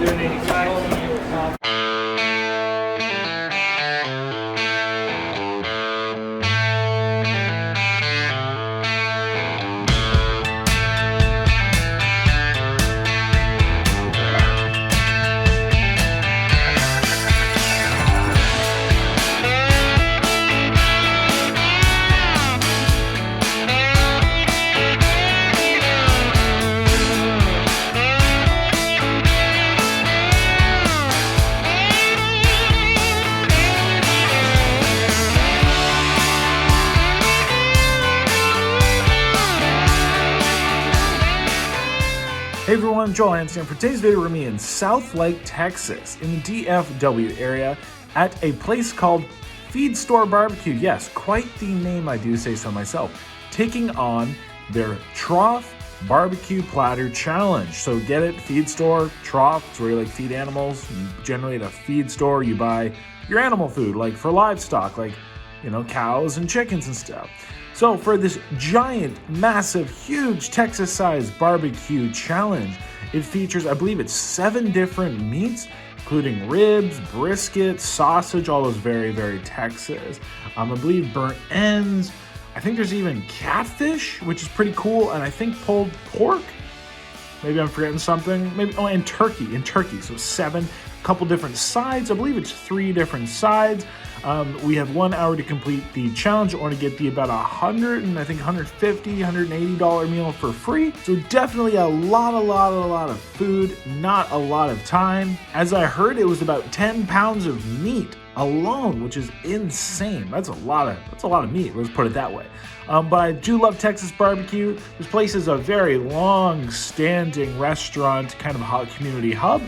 doing 85. Hey everyone, Joel Hansen. For today's video, we're going to be in Southlake, Texas, in the DFW area at a place called Feed Store Barbecue. Yes, quite the name, I do say so myself. Taking on their Trough Barbecue Platter Challenge. So get it, Feed Store, Trough, it's where you like feed animals. Generally at a feed store, you buy your animal food, like for livestock, like, you know, cows and chickens and stuff. So for this giant, massive, huge Texas-sized barbecue challenge, it features, I believe it's 7 different meats, including ribs, brisket, sausage, all those very, very Texas. I believe burnt ends. I think there's even catfish, which is pretty cool, and I think pulled pork. Maybe I'm forgetting something. Maybe and turkey. So 7, couple different sides. I believe it's 3 different sides. We have 1 hour to complete the challenge or to get the about $100 and I think $150, $180 meal for free. So definitely a lot of food, not a lot of time. As I heard, it was about 10 pounds of meat alone, which is insane. That's a lot of meat. Let's put it that way. But I do love Texas barbecue. This place is a very long-standing restaurant, kind of a community hub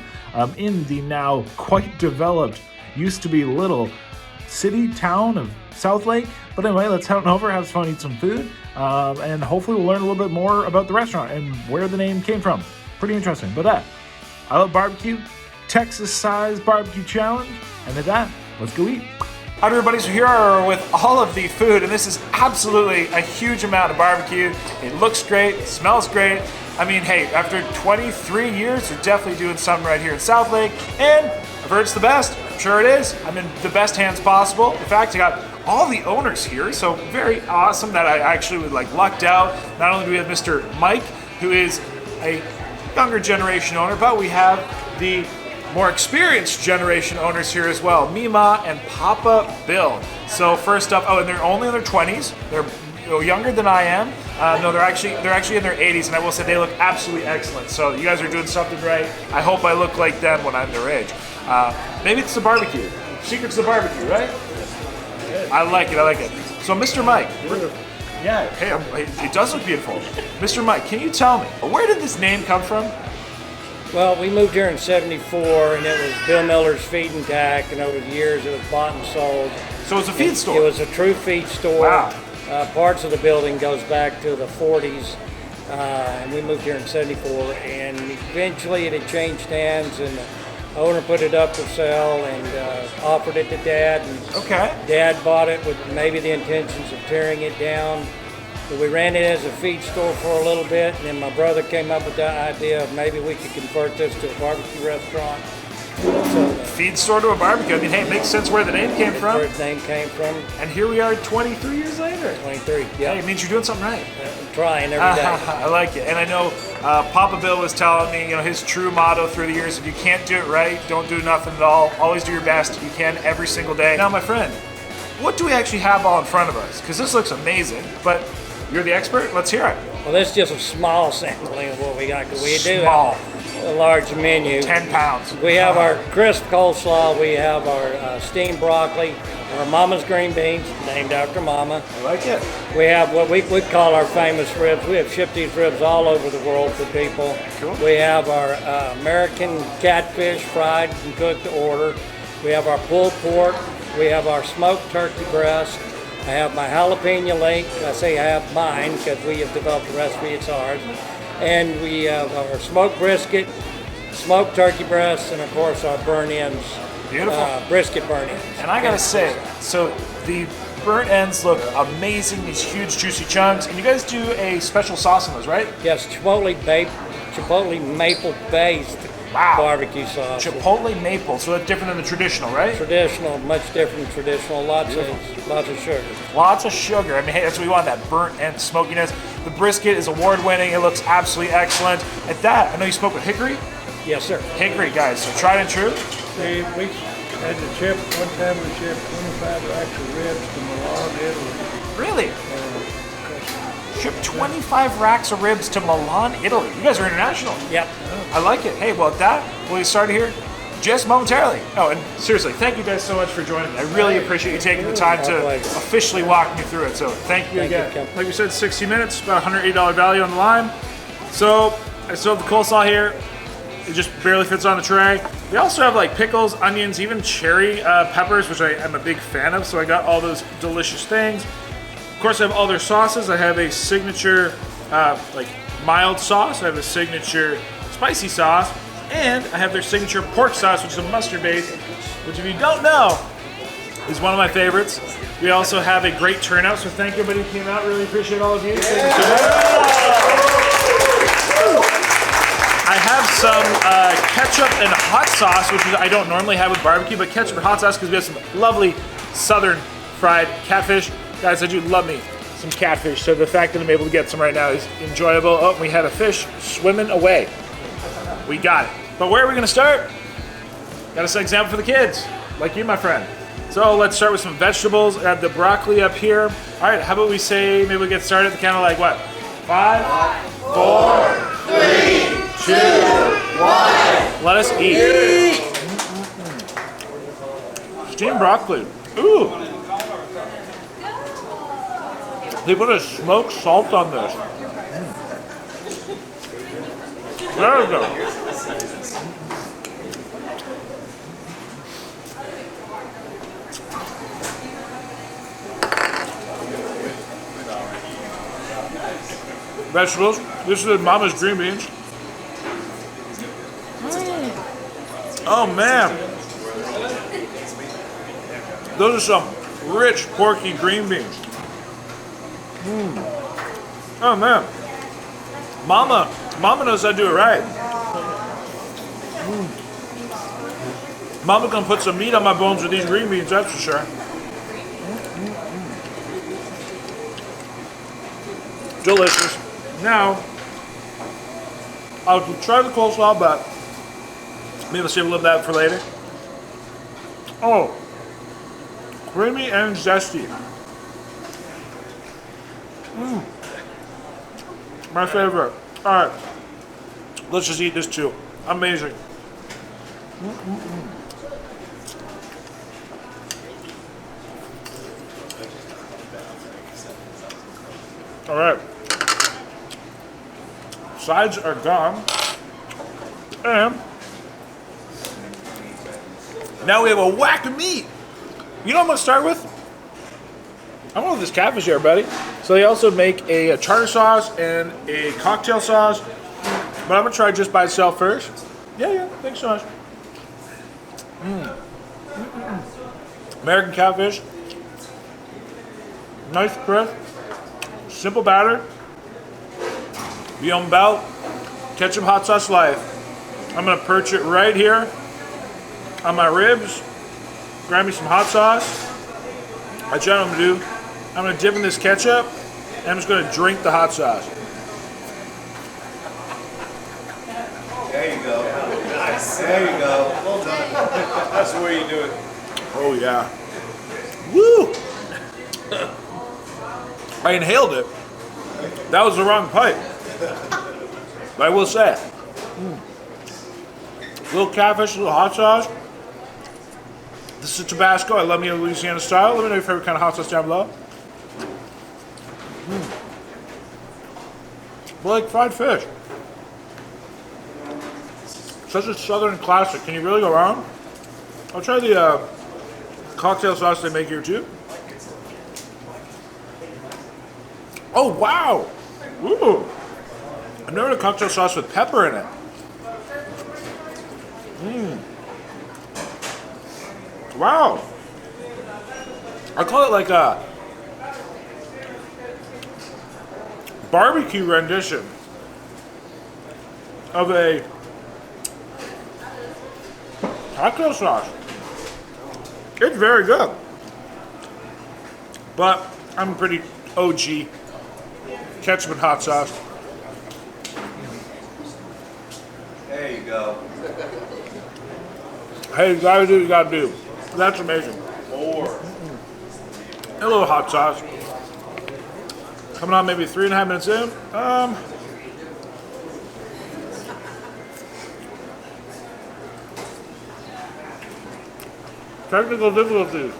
in the now quite developed, used to be little town of Southlake. But anyway, let's head on over, have fun, eat some food, and hopefully we'll learn a little bit more about the restaurant and where the name came from. Pretty interesting. But I love barbecue, Texas-sized barbecue challenge, and with that, let's go eat. Hi everybody, so here are with all of the food, and this is absolutely a huge amount of barbecue. It looks great, it smells great. I mean, hey, after 23 years, you're definitely doing something right here in Southlake, and I've heard it's the best. I'm sure it is. I'm in the best hands possible. In fact, I got all the owners here, so very awesome that I actually lucked out. Not only do we have Mr. Mike, who is a younger generation owner, but we have the more experienced generation owners here as well, Mima and Papa Bill. So first up, and they're only in their 20s. They're younger than I am. No, they're actually in their 80s, and I will say they look absolutely excellent. So you guys are doing something right. I hope I look like them when I'm their age. Maybe it's the barbecue. Secret's the barbecue, right? I like it. So Mr. Mike. Yeah, hey, it does look beautiful. Mr. Mike, can you tell me, where did this name come from? Well, we moved here in '74, and it was Bill Miller's Feed and Tack, and over the years it was bought and sold. So it was a feed store? It was a true feed store. Wow. Parts of the building goes back to the 40s, and we moved here in '74, and eventually it had changed hands, and the owner put it up for sale and offered it to Dad. And okay. Dad bought it with maybe the intentions of tearing it down. So we ran it as a feed store for a little bit, and then my brother came up with the idea of maybe we could convert this to a barbecue restaurant. So, feed store to a barbecue. I mean, hey, it makes sense where the name came from. Where the name came from. And here we are 23 years later. 23, yeah. Hey, it means you're doing something right. I'm trying every day. I like it. And I know Papa Bill was telling me, his true motto through the years, if you can't do it right, don't do nothing at all. Always do your best. You can every single day. Now, my friend, what do we actually have all in front of us? Because this looks amazing, but you're the expert. Let's hear it. Well, this is just a small sampling of what we got. Because we do Small. have a large menu. 10 pounds. We have our crisp coleslaw. We have our steamed broccoli. Our Mama's green beans, named after Mama. I like it. We have what we call our famous ribs. We have shipped these ribs all over the world for people. Cool. We have our American catfish, fried and cooked to order. We have our pulled pork. We have our smoked turkey breast. I have my jalapeno lake. I say I have mine because we have developed the recipe, it's ours. And we have our smoked brisket, smoked turkey breasts, and of course our burnt ends. Beautiful. Brisket burnt ends. And I gotta say, so the burnt ends look amazing, these huge juicy chunks. And you guys do a special sauce on those, right? Yes, chipotle maple based Wow. barbecue sauce. Chipotle maple, so that's different than the traditional, right? Traditional, much different than traditional. Lots of sugar. Lots of sugar. I mean, hey, that's what we want, that burnt and smokiness. The brisket is award-winning. It looks absolutely excellent. At that, I know you spoke with hickory. Yes, sir. Hickory, guys, so tried and true. We had to ship, one time we shipped 25 racks of ribs to Milan, Italy. Really? Shipped 25 racks of ribs to Milan, Italy. You guys are international. Yep. I like it. Hey, well, at that, we'll get started here just momentarily. Oh, and seriously, thank you guys so much for joining me. I really appreciate you taking the time to officially walk me through it. So thank you again. Like we said, 60 minutes, about $180 value on the line. So I still have the coleslaw here. It just barely fits on the tray. They also have like pickles, onions, even cherry peppers, which I am a big fan of. So I got all those delicious things. Of course, I have all their sauces. I have a signature like mild sauce. I have a signature spicy sauce. And I have their signature pork sauce, which is a mustard base, which if you don't know, is one of my favorites. We also have a great turnout, so thank you everybody who came out. Really appreciate all of you. Thank you so much. I have some ketchup and hot sauce, which I don't normally have with barbecue, but ketchup and hot sauce because we have some lovely southern fried catfish. Guys, I do love me some catfish, so the fact that I'm able to get some right now is enjoyable. Oh, we had a fish swimming away. We got it. But where are we going to start? Got a set example for the kids, like you, my friend. So let's start with some vegetables. I have the broccoli up here. All right, how about we say maybe we get started at the count of like what? 5, 4, 3, 2, 1. Let us eat. Steamed broccoli. Ooh. They put a smoked salt on this. There we go. Vegetables. This is Mama's green beans. Oh man. Those are some rich, porky green beans. Oh man. Mama knows how to do it right. Mama's gonna put some meat on my bones with these green beans, that's for sure. Delicious. Now, I'll try the coleslaw, but maybe I'll save a little of that for later. Oh, creamy and zesty. My favorite. All right, let's just eat this too. Amazing. All right. Sides are gone. And now we have a whack of meat. You know what I'm gonna start with? I'm going with this catfish here, buddy. So they also make a tartar sauce and a cocktail sauce. But I'm gonna try just by itself first. Yeah, thanks so much. American catfish. Nice crisp. Simple batter. Beyond belt. Ketchup hot sauce life. I'm gonna perch it right here on my ribs. Grab me some hot sauce. That's what I'm gonna do. I'm gonna dip in this ketchup and I'm just gonna drink the hot sauce. There you go. Nice. There you go. Well done. That's the way you do it. Oh yeah. Woo! I inhaled it. That was the wrong pipe. But I will say, little catfish, little hot sauce. This is Tabasco. I love me a Louisiana style. Let me know your favorite kind of hot sauce down below. I like fried fish. Such a southern classic. Can you really go wrong? I'll try the cocktail sauce they make here too. Oh wow! Ooh! I've never had a cocktail sauce with pepper in it. Wow! I call it like a barbecue rendition of a Cocktail sauce. It's very good. But I'm a pretty OG ketchup and hot sauce. There you go. Hey, you gotta do what you gotta do. That's amazing. More. A little hot sauce. Coming on maybe 3.5 minutes in. Technical difficulties.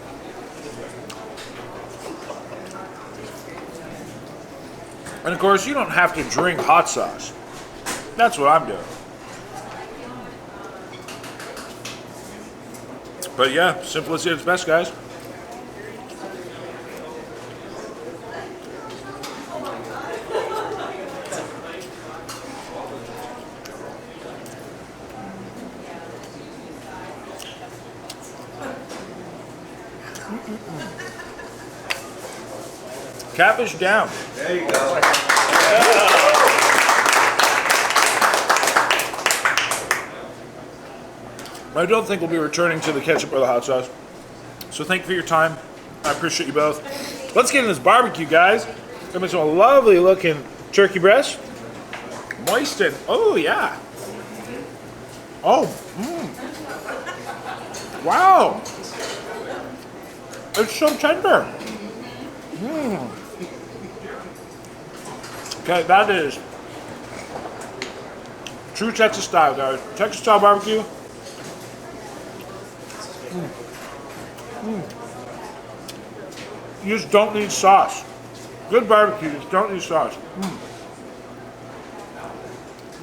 And of course, you don't have to drink hot sauce. That's what I'm doing. But yeah, simplicity at its best, guys. Catfish down. There you go. I don't think we'll be returning to the ketchup or the hot sauce. So thank you for your time. I appreciate you both. Let's get in this barbecue, guys. Got me some lovely looking turkey breast. Moistened. Oh, yeah. Oh, wow. It's so tender. Okay, that is true Texas style, guys. Texas style barbecue. You just don't need sauce. Good barbecue, you just don't need sauce.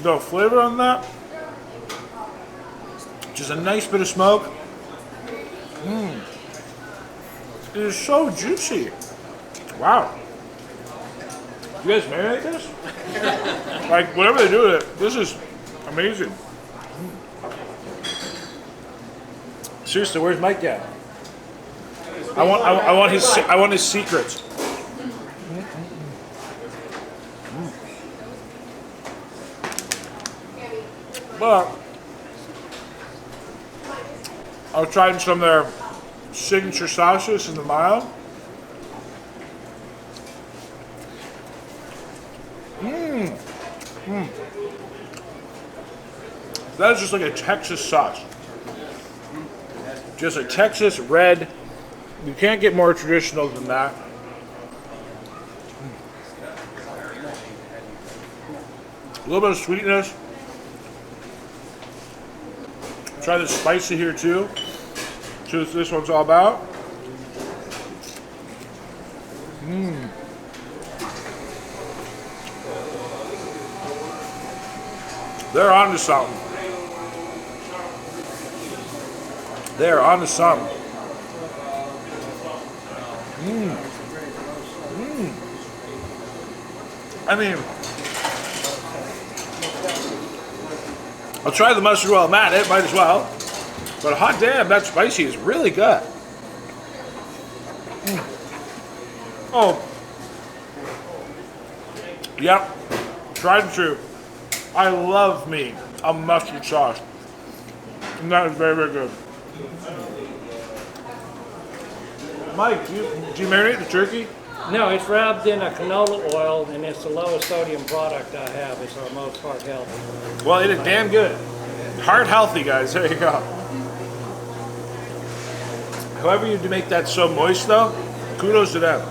The flavor on that, just a nice bit of smoke. It is so juicy. Wow. You guys marinate this? Like, whatever they do with it, this is amazing. Seriously, where's Mike at? I want his secrets. But I was trying some of their signature sauces in the mild. That is just like a Texas sauce. Just a Texas red. You can't get more traditional than that. A little bit of sweetness. Try the spicy here too. See what this one's all about. They're on to something. They're on to something. I mean, I'll try the mustard while I'm at it, might as well. But hot damn, that spicy is really good. Oh. Yep. Tried and true. I love me a mustard sauce. And that is very, very good. Mike, do you marinate the turkey? No, it's wrapped in a canola oil, and it's the lowest sodium product I have. It's our most heart healthy. Well, it is damn good. Heart healthy, guys. There you go. However you make that so moist, though, kudos to them.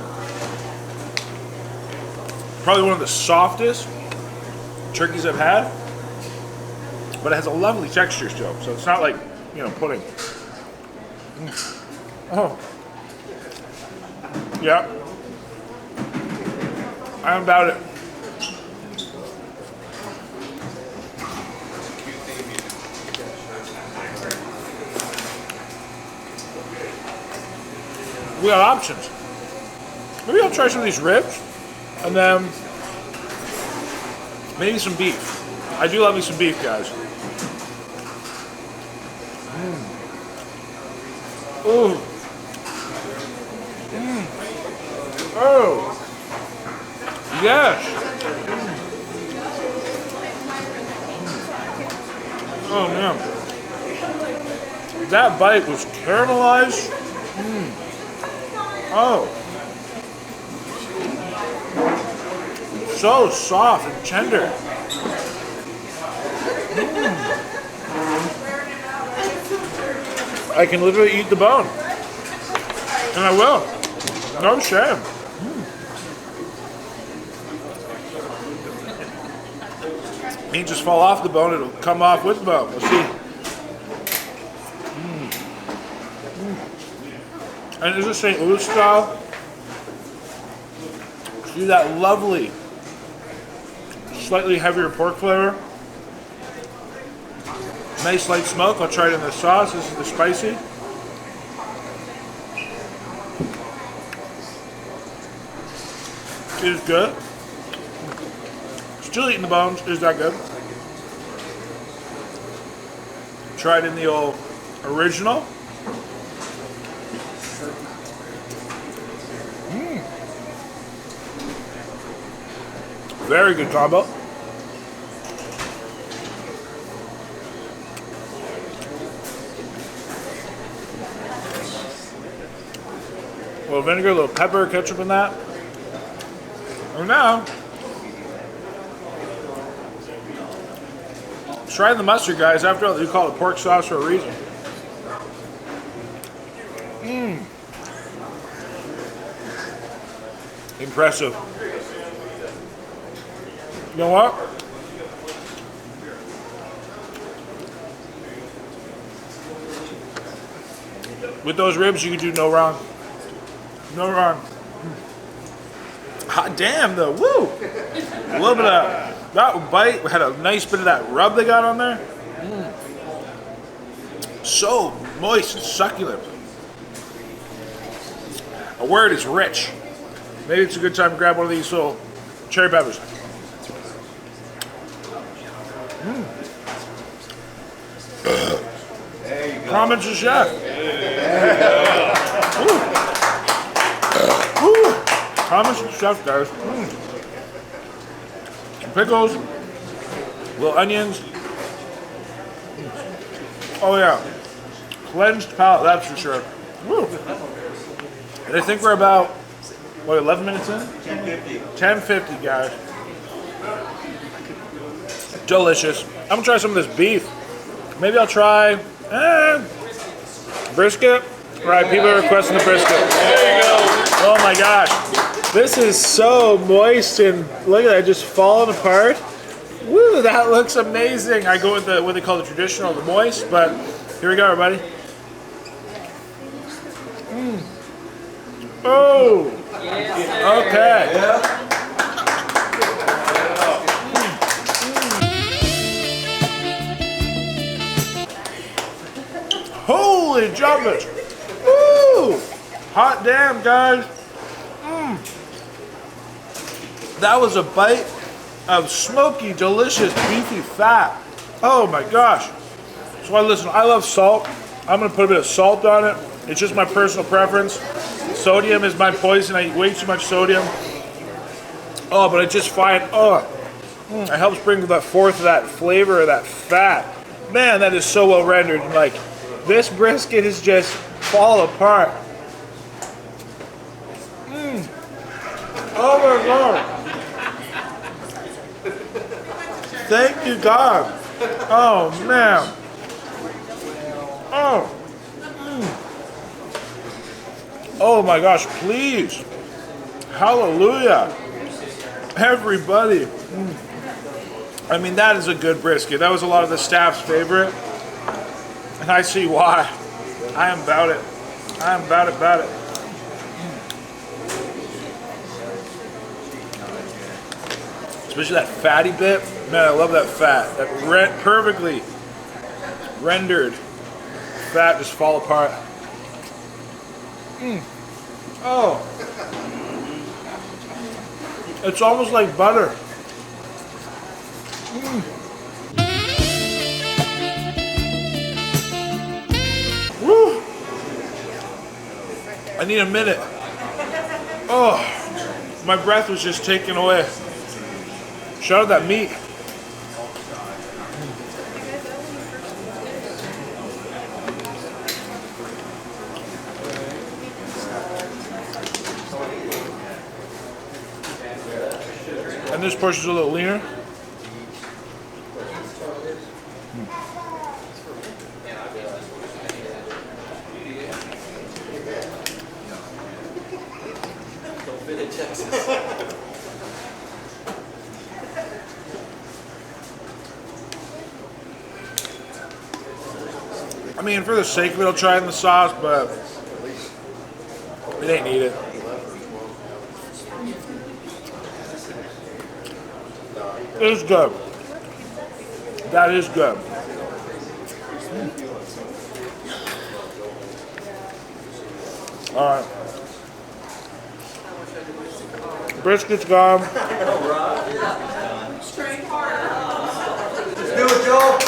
Probably one of the softest turkeys I've had, but it has a lovely texture still, so it's not like, pudding. Oh. Yeah. I'm about it. We got options. Maybe I'll try some of these ribs, and then maybe some beef. I do love me some beef, guys. Ooh. Oh. Yes. Oh man. That bite was caramelized. Oh. So soft and tender. I can literally eat the bone. And I will. No shame. It ain't just fall off the bone, it'll come off with the bone. We'll see. And is it St. Louis style? See that lovely, slightly heavier pork flavor. Nice light smoke. I'll try it in the sauce. This is the spicy. It is good. Still eating the bones. Is that good? Tried in the old original. Very good combo. A little vinegar, a little pepper, ketchup in that. And now, try the mustard, guys. After all, you call it pork sauce for a reason. Impressive. You know what? With those ribs, you can do no wrong. No wrong. Hot damn, though. Woo! A little bit of that bite had a nice bit of that rub they got on there. So moist and succulent. A word is rich. Maybe it's a good time to grab one of these little cherry peppers. Comments to chef. Comments to chef, guys. Some pickles, little onions. Oh yeah, cleansed palate, that's for sure. Woo. And I think we're about, what, 11 minutes in? 10:50. 10:50, guys. Delicious. I'm gonna try some of this beef. Maybe I'll try brisket. Right, people are requesting the brisket. There you go. Oh my gosh. This is so moist and look at that, just falling apart. Woo, that looks amazing. I go with the what they call the traditional, the moist, but here we go, everybody. Oh, okay. Holy jumpers! Woo! Hot damn, guys. That was a bite of smoky, delicious, beefy fat. Oh my gosh. So listen, I love salt. I'm gonna put a bit of salt on it. It's just my personal preference. Sodium is my poison. I eat way too much sodium. Oh, but I just find, it helps bring that forth that flavor of that fat. Man, that is so well rendered. Like, this brisket is just fall apart. Oh my God. Thank you, God. Oh, man. Oh. Oh my gosh, please. Hallelujah. Everybody. I mean, that is a good brisket. That was a lot of the staff's favorite. And I see why. I am about it. I am about it. Especially that fatty bit. Man, I love that fat. That perfectly rendered fat just fall apart. Oh. It's almost like butter. Woo. I need a minute. Oh, my breath was just taken away. Shout out that meat. And this portion's a little leaner. I mean, for the sake of it, I'll try it in the sauce, but it ain't needed. It is good. That is good. All right. Brisket's gone. Let's do it, Joe.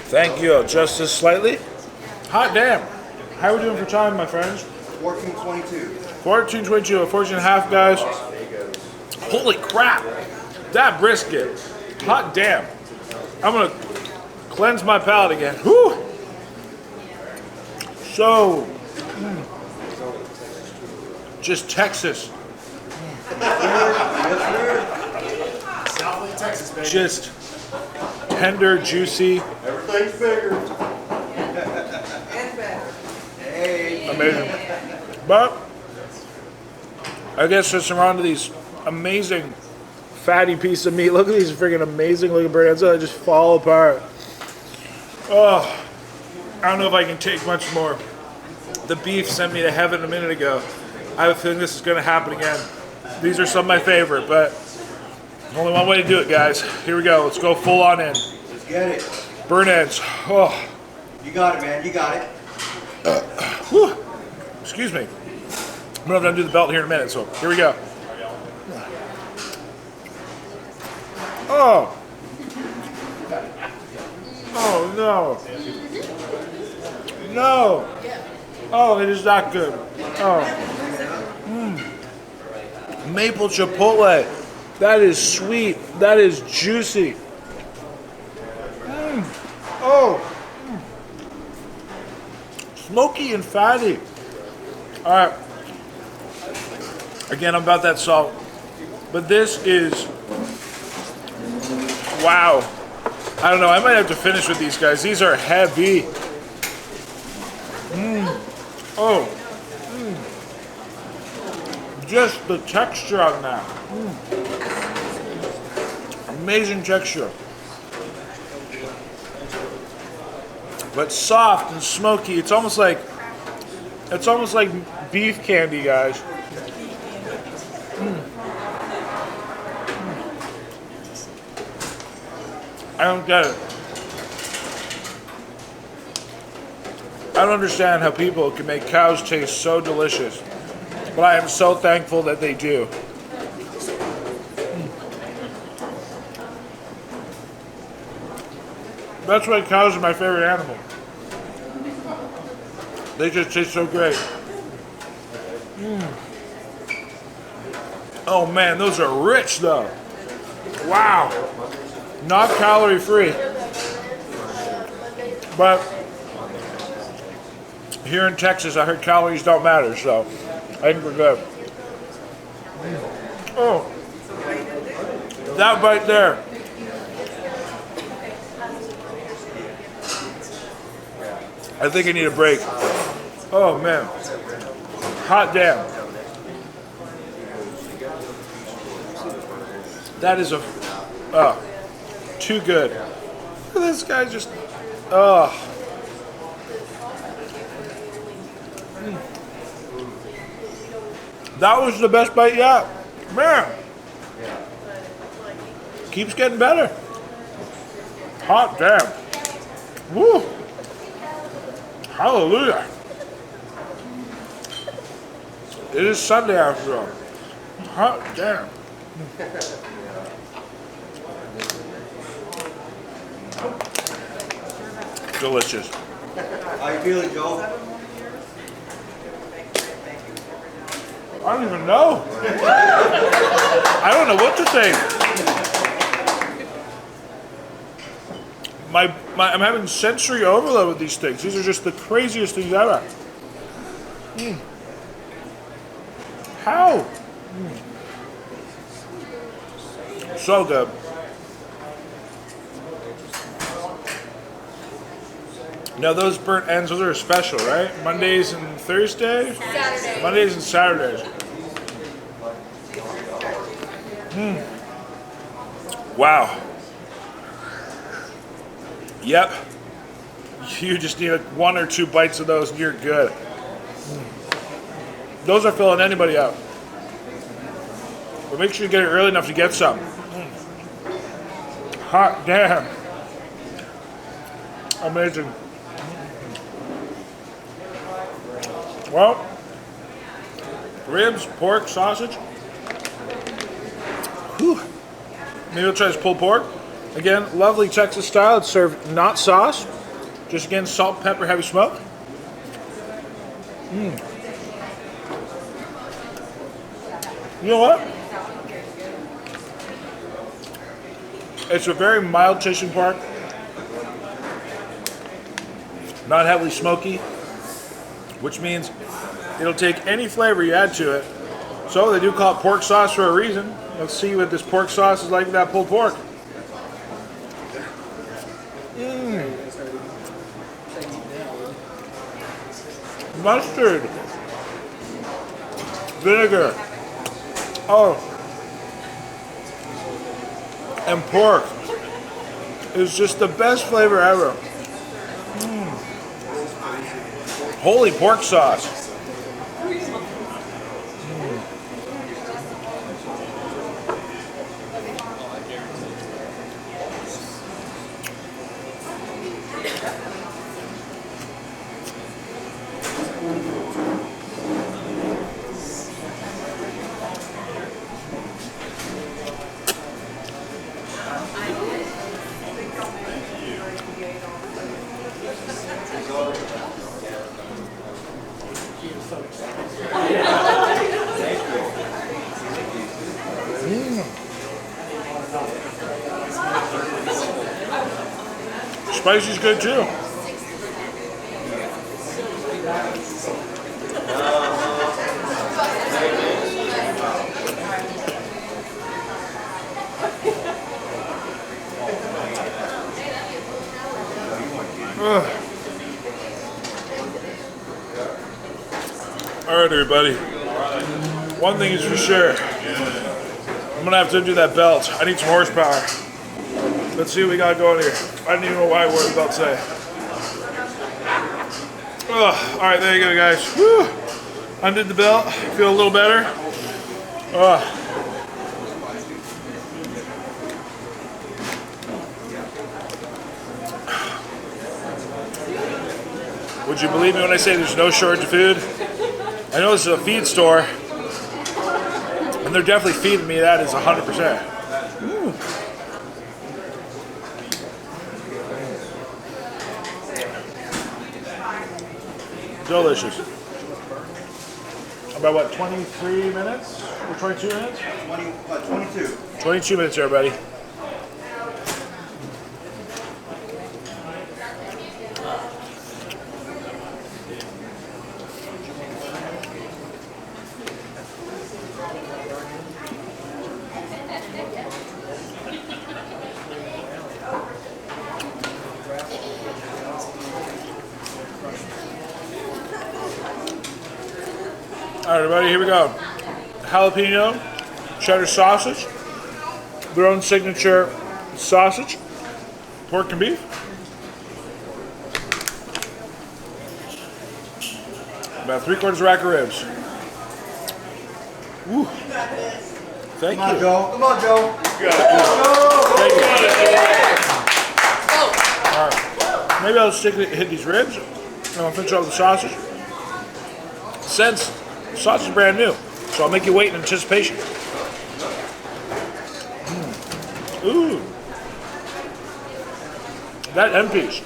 Thank you. Just as slightly. Hot damn. How are we doing for time, my friends? 14:22. 14:22, 14.5, guys. Holy crap. That brisket. Hot damn. I'm going to cleanse my palate again. Whew. So, just Texas. Southlake, Texas, baby. Just tender, juicy. Everything's bigger. Amazing. But I guess since we're on to these amazing fatty pieces of meat, look at these freaking amazing looking brands that just fall apart. Oh, I don't know if I can take much more. The beef sent me to heaven a minute ago. I have a feeling this is going to happen again. These are some of my favorite, but only one way to do it, guys. Here we go. Let's go full on in. Let's get it. Burn ends. Oh. You got it, man. You got it. Whew. Excuse me. I'm going to undo the belt here in a minute, so here we go. Oh. Oh, no. No. Oh, it is not good. Oh. Maple chipotle. That is sweet. That is juicy. Oh. Smoky and fatty. All right. Again, I'm about that salt. But this is, wow. I don't know. I might have to finish with these guys. These are heavy. Oh. Just the texture on that. Amazing texture. But soft and smoky. It's almost like beef candy, guys. I don't get it. I don't understand how people can make cows taste so delicious, but I am so thankful that they do. That's why cows are my favorite animal. They just taste so great. Oh man, those are rich though. Wow. Not calorie free. But here in Texas, I heard calories don't matter, so I think we're good. Oh. That bite there. I think I need a break. Oh man. Hot damn. That is too good. Look at this guy just, That was the best bite yet. Man. Keeps getting better. Hot damn. Woo. Hallelujah. It is Sunday after all. Hot damn. Delicious. How you feeling, Joe? I don't even know. I don't know what to think. I'm having sensory overload with these things. These are just the craziest things ever. How? So good. Now those burnt ends, those are special, right? Mondays and Thursdays? Saturday. Mondays and Saturdays. Wow. Yep. You just need like 1 or 2 bites of those and you're good. Those are filling anybody up. But make sure you get it early enough to get some. Hot damn. Amazing. Well, ribs, pork, sausage. Whew. Maybe we'll try this pulled pork. Again, lovely Texas style. It's served not sauce. Just again, salt, pepper, heavy smoke. You know what? It's a very mild tasting pork. Not heavily smoky, which means it'll take any flavor you add to it. So they do call it pork sauce for a reason. Let's see what this pork sauce is like with that pulled pork. Mustard. Vinegar. Oh. And pork is just the best flavor ever. Holy pork sauce. Spicy's good too. All right, everybody. One thing is for sure. I'm gonna have to undo that belt. I need some horsepower. Let's see what we got going here. I don't even know why I wore the belt today. All right, there you go, guys. Woo. Undid the belt. Feel a little better. Would you believe me when I say there's no shortage of food? I know this is a feed store, and they're definitely feeding me that is 100%. Delicious. About what, 23 minutes? Or 22 minutes? 22. 22 minutes, everybody. All right, everybody, here we go. Jalapeno, cheddar sausage, their own signature sausage, pork and beef. About 3/4 rack of ribs. Woo. Thank you. Joe. Come on, Joe. Thank you. All right. Maybe I'll hit these ribs, and I'll finish off the sausage. Since the sausage is brand new, so I'll make you wait in anticipation. Ooh. That end piece.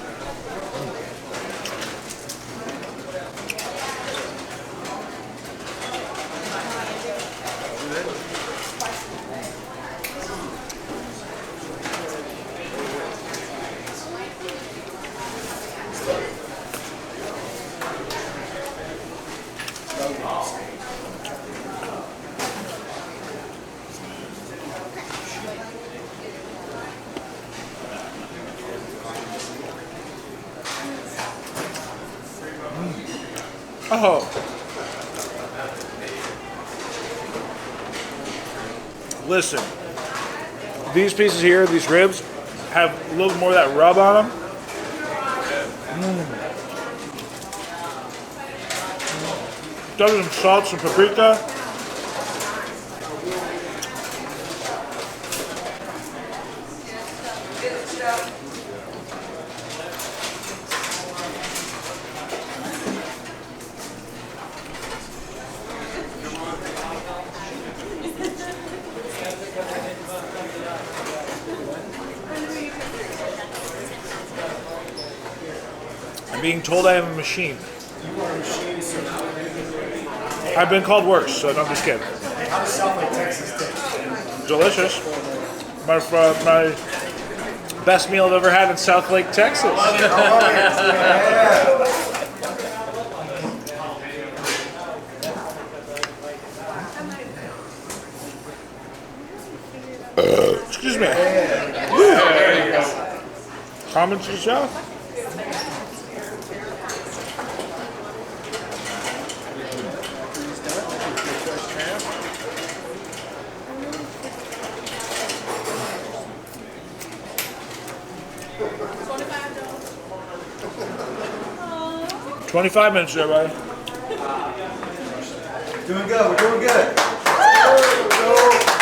Oh. Listen, these pieces here, these ribs, have a little more of that rub on them. Done with some salt, some paprika. I'm being told I am a machine. I've been called worse, so I'm just kidding. How does Southlake, Texas taste? Delicious. My best meal I've ever had in Southlake, Texas. Excuse me. Comments yourself? $25 minutes, everybody. Doing good, we're doing good. Can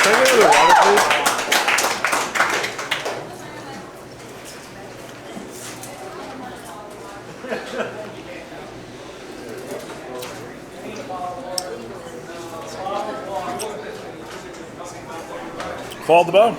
I get another water, please? Fall the bone.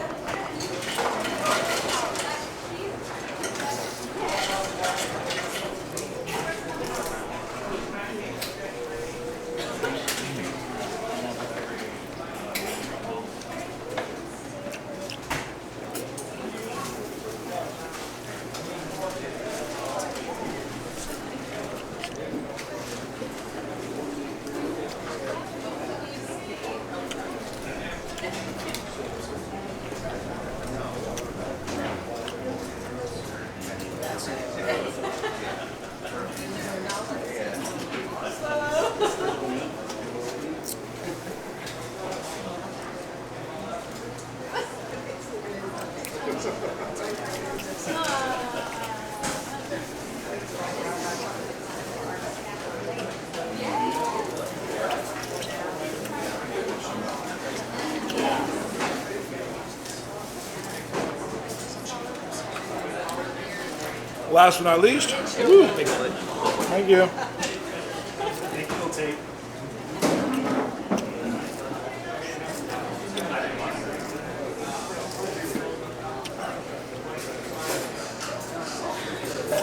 Last but not least, woo, thank you.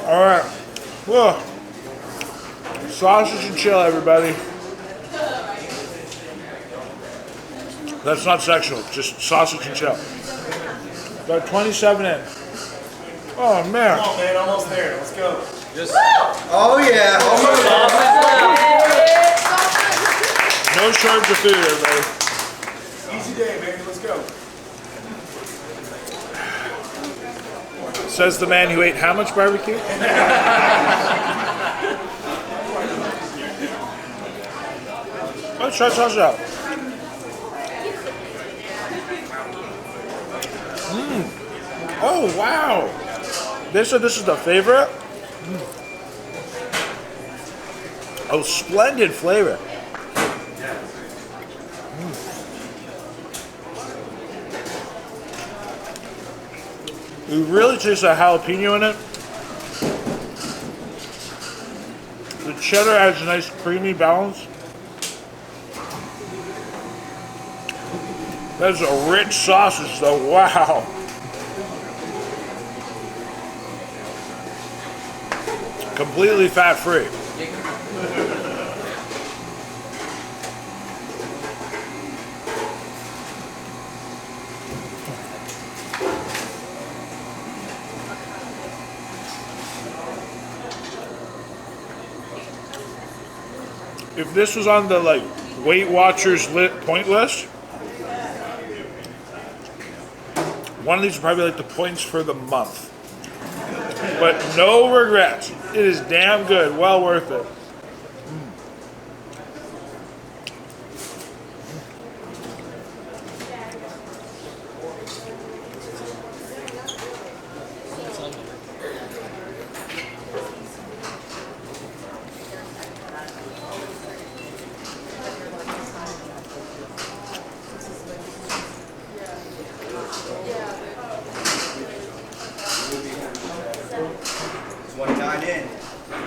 All right, whoa, sausage and chill, everybody. That's not sexual, just sausage and chill. Got 27 in. Oh man. Come on, man, almost there. Let's go. Oh yeah. No shortage of food, everybody. Easy day, baby. Let's go. Says the man who ate how much barbecue? Let's try sausage out. Oh wow. This is the favorite. Oh, splendid flavor. You really taste that jalapeno in it. The cheddar adds a nice creamy balance. That's a rich sausage though, wow. Completely fat-free. If this was on the Weight Watchers point list, one of these would probably be the points for the month. But no regrets. It is damn good. Well worth it.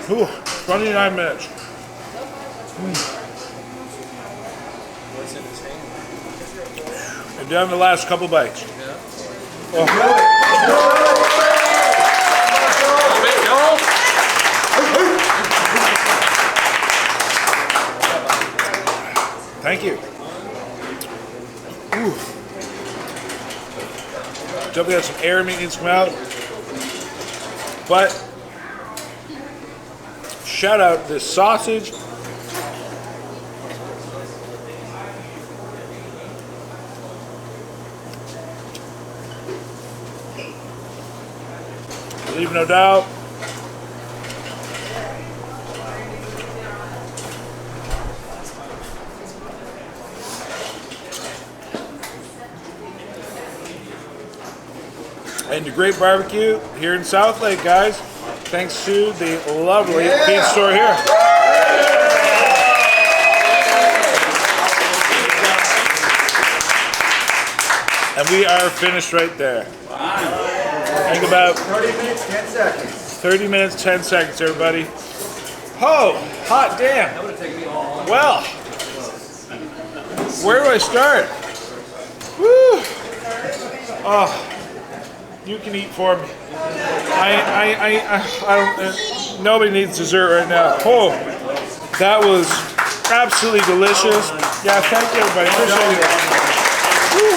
Ooh, 29 minutes. And down the last couple bites. Thank you. Ooh. Definitely got some air meat needs to come out. But shout out this sausage. Leave no doubt. And the great barbecue here in Southlake, guys. Thanks to the lovely feed store here. And we are finished right there. Think about 30 minutes, 10 seconds. 30 minutes, 10 seconds, everybody. Oh, hot damn. Well, where do I start? Woo. Oh, you can eat for me. I don't, nobody needs dessert right now. Oh, that was absolutely delicious. Yeah, thank you, everybody. Appreciate it. Woo.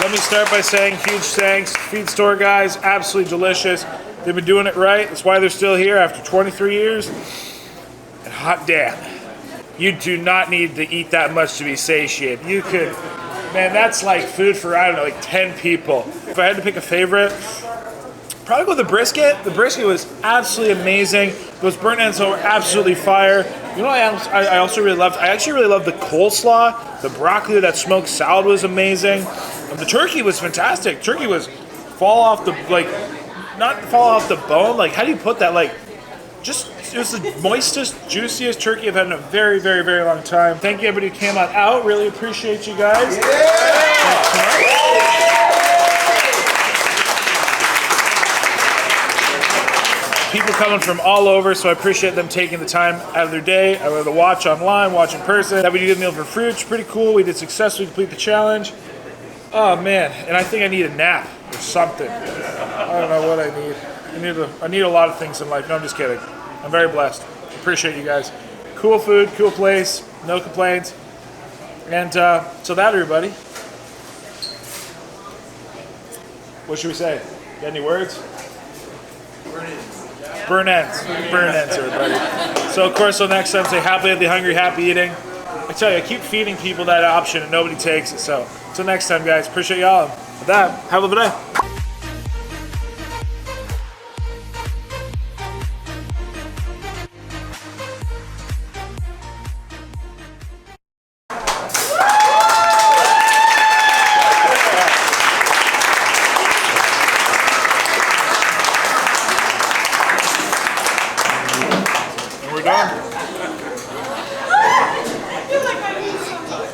Let me start by saying huge thanks. Feed store guys, absolutely delicious. They've been doing it right. That's why they're still here after 23 years. And hot damn. You do not need to eat that much to be satiated. You could, man, that's like food for, I don't know, like 10 people. If I had to pick a favorite, probably go with the brisket. The brisket was absolutely amazing. Those burnt ends were absolutely fire. You know what I also really loved? I actually really loved the coleslaw. The broccoli, that smoked salad was amazing. The turkey was fantastic. Turkey was fall off the, like, not fall off the bone. Like, how do you put that? Like, just, it was the moistest, juiciest turkey I've had in a very, very, very long time. Thank you, everybody who came on out. Really appreciate you guys. People coming from all over, so I appreciate them taking the time out of their day, either to watch online, watch in person. That we did a meal for free, which is pretty cool. We did successfully complete the challenge. Oh man, and I think I need a nap or something. I don't know what I need. I need a lot of things in life. No, I'm just kidding. I'm very blessed. Appreciate you guys. Cool food, cool place, no complaints. And so that, everybody. What should we say? Got any words? Burn ends. Burn ends, everybody. So of course, till next time, say happily at the hungry, happy eating. I tell you, I keep feeding people that option and nobody takes it. So until next time, guys, appreciate y'all. With that, have a good day. And we're done.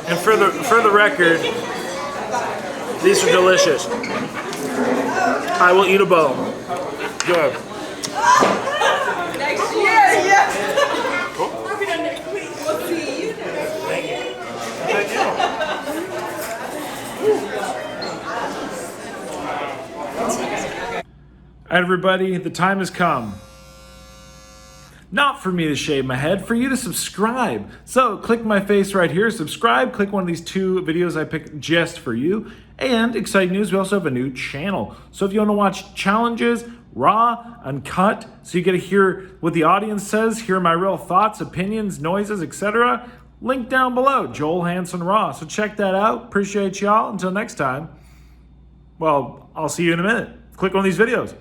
And for the record, these are delicious. I will eat a bone. Good. Next year, yeah. Maybe not next week. We'll see you there. Thank you. Everybody, the time has come. Not for me to shave my head, for you to subscribe. So click my face right here, subscribe, click one of these 2 videos I picked just for you. And exciting news, we also have a new channel. So if you want to watch challenges, raw, uncut, so you get to hear what the audience says, hear my real thoughts, opinions, noises, etc., link down below, Joel Hansen Raw. So check that out. Appreciate y'all. Until next time, well, I'll see you in a minute. Click on these videos.